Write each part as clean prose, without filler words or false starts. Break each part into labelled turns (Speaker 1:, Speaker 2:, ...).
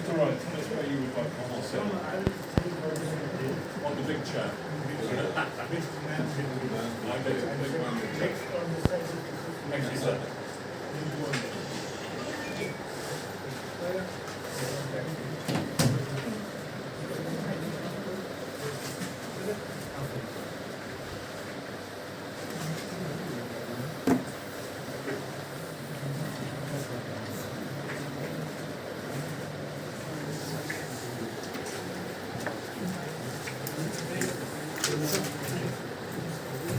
Speaker 1: all right. Tell us where you would like to sit. On the big chair. Thank you, sir.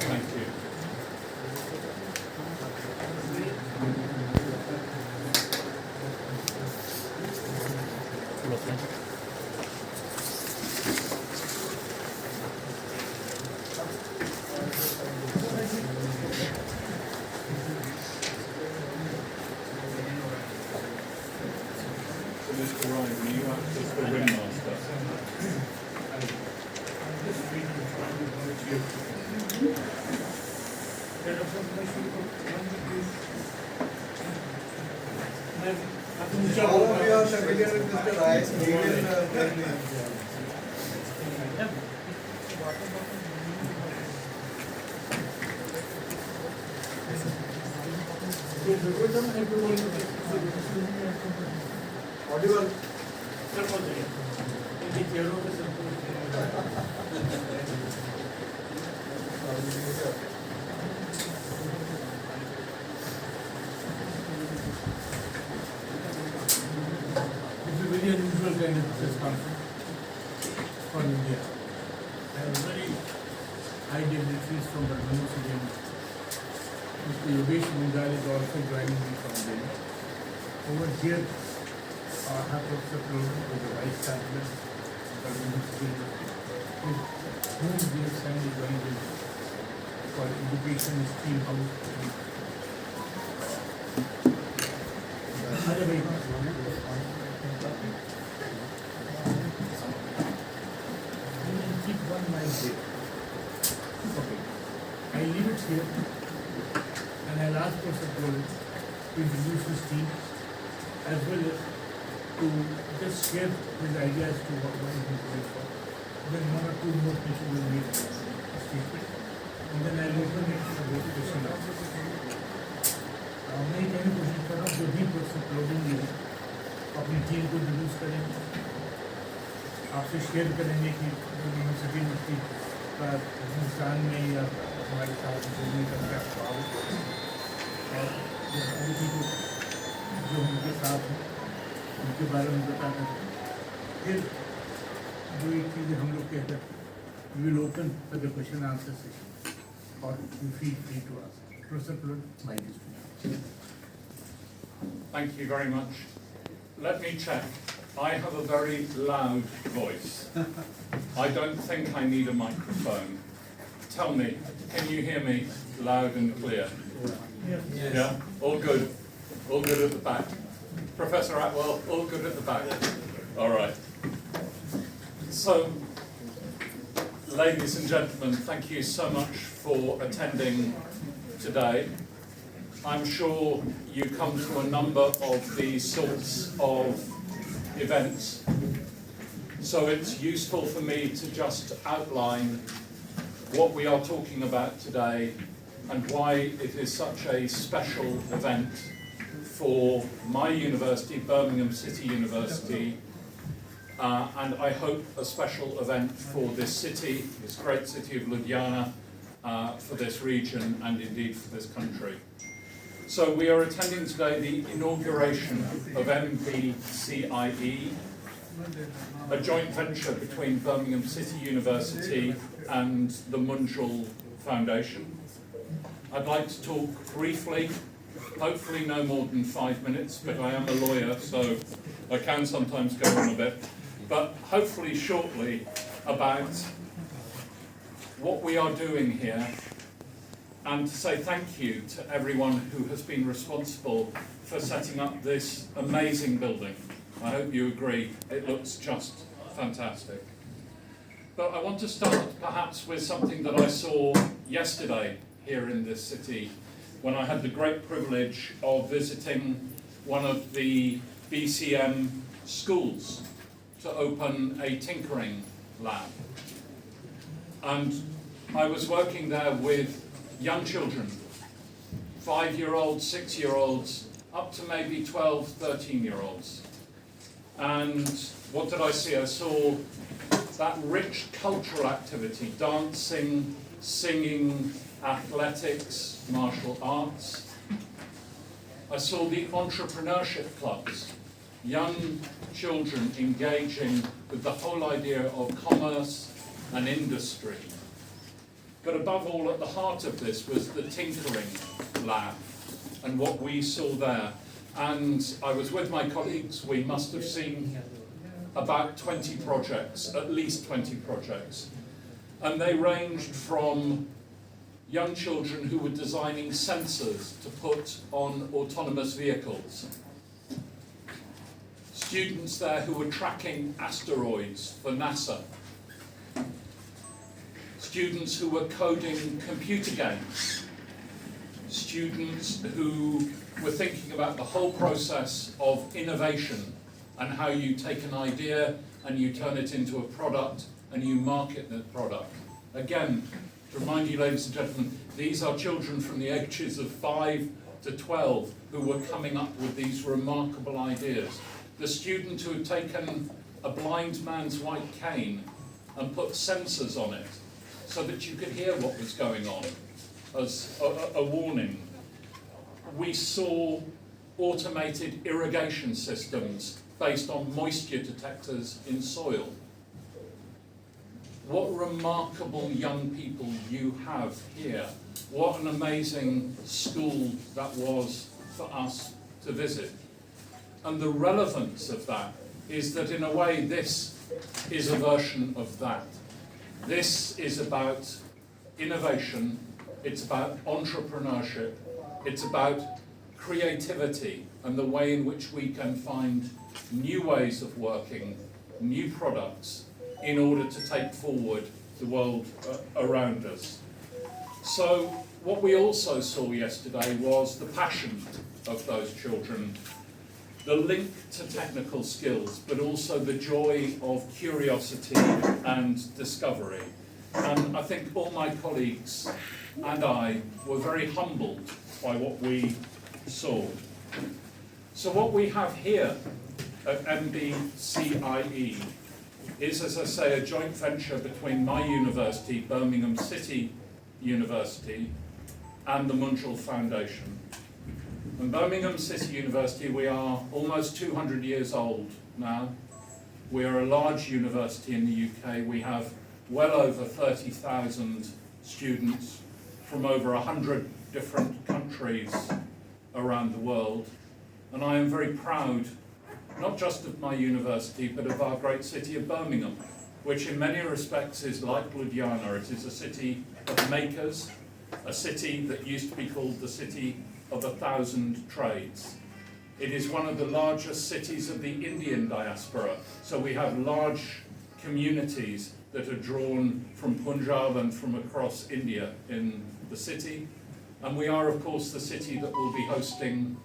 Speaker 1: Thank you. So Mr. Ryan, will you act as the ringmaster?
Speaker 2: All of you are familiar with Mr. Ryan's friendly. Audible.
Speaker 3: It's a very unusual kind of press conference for India. I have very high dignitaries from Birmingham City University. Mr. Munjal is also joining me from there. Over here, I have Professor Clover, who is the vice-chancellor of Birmingham City University, with whom we have signed a joint venture for education stream house. Keep one mind there. Okay. I leave it here and I'll ask Professor Clover to introduce his team as well as to just share his ideas to what is going for. Then one or two more people will make a statement and then I'll open it for the question and answer. मैं कहने की कोशिश कर रहा हूँ जो भी professor closing है अपनी टीम को इंट्रोड्यूस करेंगे आपसे शेयर करेंगे कि बर्मिंघम सिटी यूनिवर्सिटी का हिंदुस्तान में या हमारे साथ जुड़ने का क्या स्वभाव है और अतिथि को जो उनके साथ हैं उनके बारे में बताना फिर जो एक चीज़ हम लोग कहते हैं we will open for the question answer session और you feel free to ask professor close mic is
Speaker 1: Thank you very much. Let me check. I have a very loud voice. I don't think I need a microphone. Tell me, can you hear me loud and clear?
Speaker 3: Yes.
Speaker 1: Yeah? All good? All good at the back? Professor Atwell, all good at the back? All right. So, ladies and gentlemen, thank you so much for attending today. I'm sure you come to a number of these sorts of events, so it's useful for me to just outline what we are talking about today and why it is such a special event for my university, Birmingham City University, and I hope a special event for this city, this great city of Ludhiana, for this region and indeed for this country. So we are attending today the inauguration of Mbcie, a joint venture between Birmingham City University and the Munjal Foundation. I'd like to talk briefly, hopefully no more than 5 minutes, but I am a lawyer, so I can sometimes go on a bit, but hopefully shortly about what we are doing here, and to say thank you to everyone who has been responsible for setting up this amazing building. I hope you agree, it looks just fantastic. But I want to start perhaps with something that I saw yesterday here in this city when I had the great privilege of visiting one of the BCM schools to open a tinkering lab. And I was working there with young children, 5-year-olds, 6-year-olds, up to maybe 12, 13-year-olds. And what did I see? I saw that rich cultural activity, dancing, singing, athletics, martial arts. I saw the entrepreneurship clubs, young children engaging with the whole idea of commerce and industry. But above all, at the heart of this was the tinkering lab and what we saw there. And I was with my colleagues. We must have seen about 20 projects, at least 20 projects. And they ranged from young children who were designing sensors to put on autonomous vehicles, students there who were tracking asteroids for NASA, students who were coding computer games, students who were thinking about the whole process of innovation and how you take an idea and you turn it into a product and you market the product. Again, to remind you, ladies and gentlemen, these are children from the ages of 5 to 12 who were coming up with these remarkable ideas. The student who had taken a blind man's white cane and put sensors on it so that you could hear what was going on as a warning. We saw automated irrigation systems based on moisture detectors in soil. What remarkable young people you have here. What an amazing school that was for us to visit. And the relevance of that is that in a way this is a version of that. This is about innovation, it's about entrepreneurship, it's about creativity and the way in which we can find new ways of working, new products, in order to take forward the world around us. So what we also saw yesterday was the passion of those children, the link to technical skills, but also the joy of curiosity and discovery. And I think all my colleagues and I were very humbled by what we saw. So what we have here at Mbcie is, as I say, a joint venture between my university, Birmingham City University, and the Munjal Foundation. And Birmingham City University, we are almost 200 years old now. We are a large university in the UK. We have well over 30,000 students from over 100 different countries around the world. And I am very proud, not just of my university, but of our great city of Birmingham, which in many respects is like Ludhiana. It is a city of makers, a city that used to be called the city of 1,000 trades. It is one of the largest cities of the Indian diaspora, so we have large communities that are drawn from Munjal and from across India in the city. And we are, of course, the city that will be hosting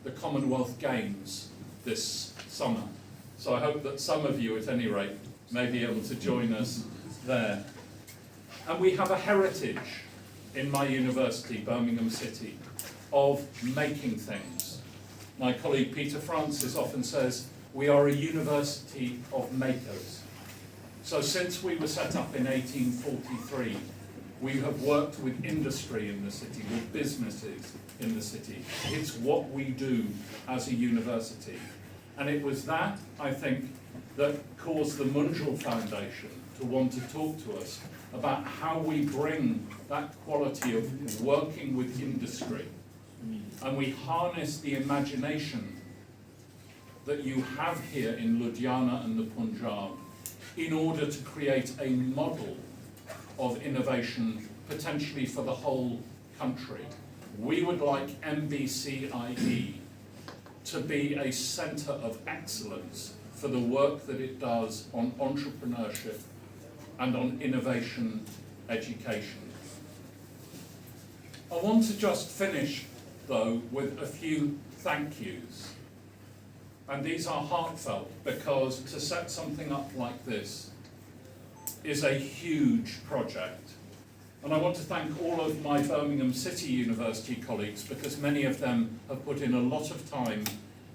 Speaker 1: the Commonwealth Games this summer. So I hope that some of you, at any rate, may be able to join us there. And we have a heritage in my university, Birmingham City, of making things. My colleague Peter Francis often says, we are a university of makers. So since we were set up in 1843, we have worked with industry in the city, with businesses in the city. It's what we do as a university. And it was that, I think, that caused the Munjal Foundation to want to talk to us about how we bring that quality of working with industry. And we harness the imagination that you have here in Ludhiana and the Punjab in order to create a model of innovation, potentially for the whole country. We would like Mbcie to be a centre of excellence for the work that it does on entrepreneurship and on innovation education. I want to just finish, though, with a few thank yous. And these are heartfelt because to set something up like this is a huge project. And I want to thank all of my Birmingham City University colleagues because many of them have put in a lot of time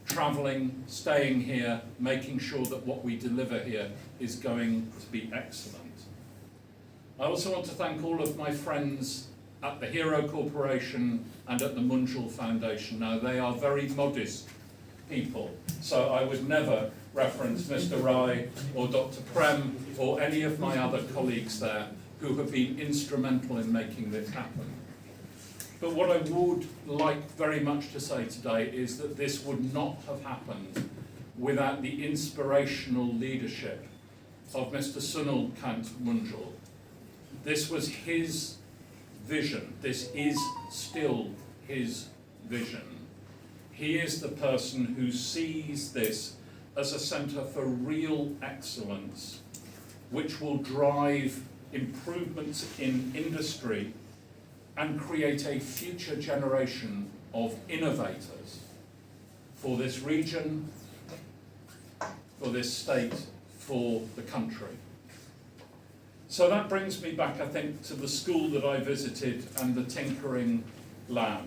Speaker 1: travelling, staying here, making sure that what we deliver here is going to be excellent. I also want to thank all of my friends at the Hero Corporation and at the Munjal Foundation. Now, they are very modest people, so I would never reference Mr. Rai or Dr. Prem or any of my other colleagues there who have been instrumental in making this happen. But what I would like very much to say today is that this would not have happened without the inspirational leadership of Mr. Sunil Kant Munjal. This was his vision. This is still his vision. He is the person who sees this as a centre for real excellence, which will drive improvements in industry and create a future generation of innovators for this region, for this state, for the country. So that brings me back, I think, to the school that I visited and the tinkering lab.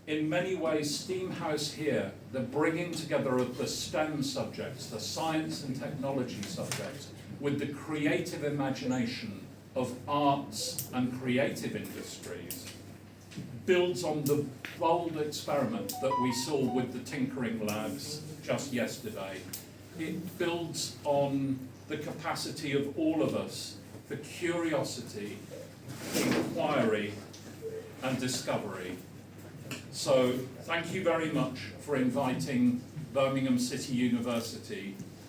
Speaker 1: In many ways, STEAM House here, the bringing together of the STEM subjects, the science and technology subjects, with the creative imagination of arts and creative industries, builds on the bold experiment that we saw with the tinkering labs just yesterday. It builds on the capacity of all of us for curiosity, inquiry, and discovery. So thank you very much for inviting Birmingham City University